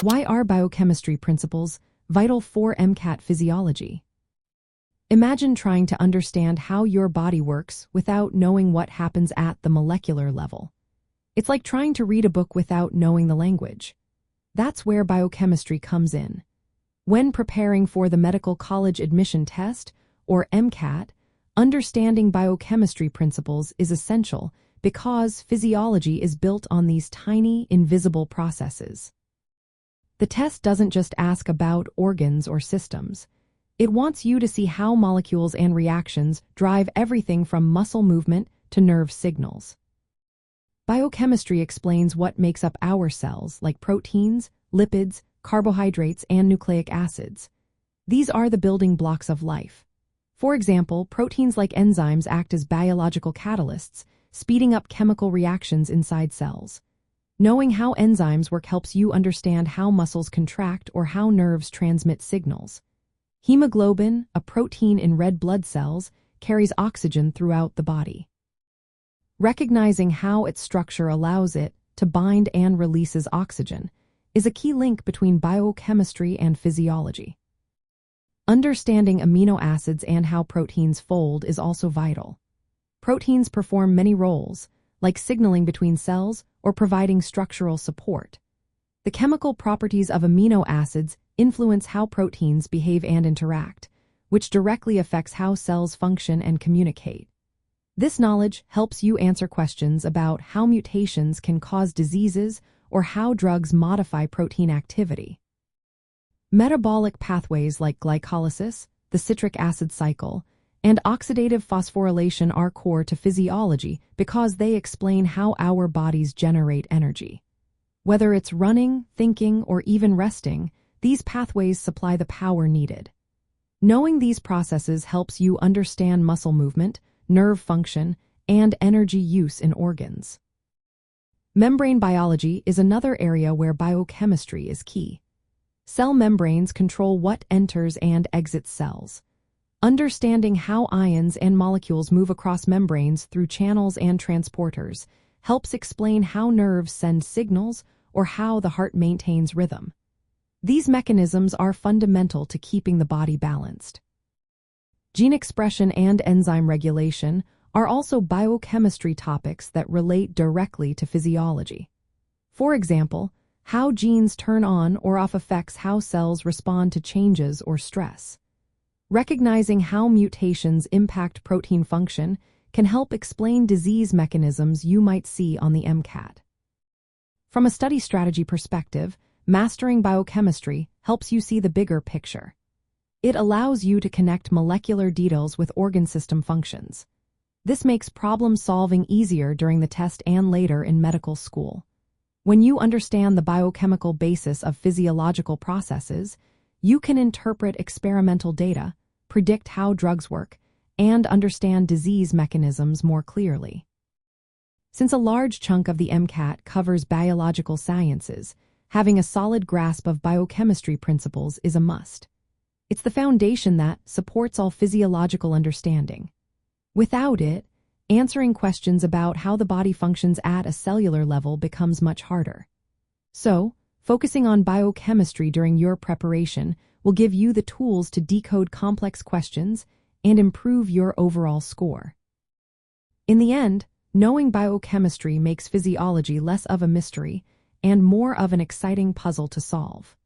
Why are biochemistry principles vital for MCAT physiology? Imagine trying to understand how your body works without knowing what happens at the molecular level. It's like trying to read a book without knowing the language. That's where biochemistry comes in. When preparing for the medical college admission test, or MCAT, understanding biochemistry principles is essential because physiology is built on these tiny, invisible processes. The test doesn't just ask about organs or systems. It wants you to see how molecules and reactions drive everything from muscle movement to nerve signals. Biochemistry explains what makes up our cells, like proteins, lipids, carbohydrates, and nucleic acids. These are the building blocks of life. For example, proteins like enzymes act as biological catalysts, speeding up chemical reactions inside cells. Knowing how enzymes work helps you understand how muscles contract or how nerves transmit signals. Hemoglobin, a protein in red blood cells, carries oxygen throughout the body. Recognizing how its structure allows it to bind and releases oxygen is a key link between biochemistry and physiology. Understanding amino acids and how proteins fold is also vital. Proteins perform many roles, like signaling between cells or providing structural support. The chemical properties of amino acids influence how proteins behave and interact, which directly affects how cells function and communicate. This knowledge helps you answer questions about how mutations can cause diseases or how drugs modify protein activity. Metabolic pathways like glycolysis, the citric acid cycle, and oxidative phosphorylation are core to physiology because they explain how our bodies generate energy. Whether it's running, thinking, or even resting, these pathways supply the power needed. Knowing these processes helps you understand muscle movement, nerve function, and energy use in organs. Membrane biology is another area where biochemistry is key. Cell membranes control what enters and exits cells. Understanding how ions and molecules move across membranes through channels and transporters helps explain how nerves send signals or how the heart maintains rhythm. These mechanisms are fundamental to keeping the body balanced. Gene expression and enzyme regulation are also biochemistry topics that relate directly to physiology. For example, how genes turn on or off affects how cells respond to changes or stress. Recognizing how mutations impact protein function can help explain disease mechanisms you might see on the MCAT. From a study strategy perspective, mastering biochemistry helps you see the bigger picture. It allows you to connect molecular details with organ system functions. This makes problem-solving easier during the test and later in medical school. When you understand the biochemical basis of physiological processes, you can interpret experimental data, predict how drugs work, and understand disease mechanisms more clearly. Since a large chunk of the MCAT covers biological sciences, having a solid grasp of biochemistry principles is a must. It's the foundation that supports all physiological understanding. Without it, answering questions about how the body functions at a cellular level becomes much harder. So, focusing on biochemistry during your preparation will give you the tools to decode complex questions and improve your overall score. In the end, knowing biochemistry makes physiology less of a mystery and more of an exciting puzzle to solve.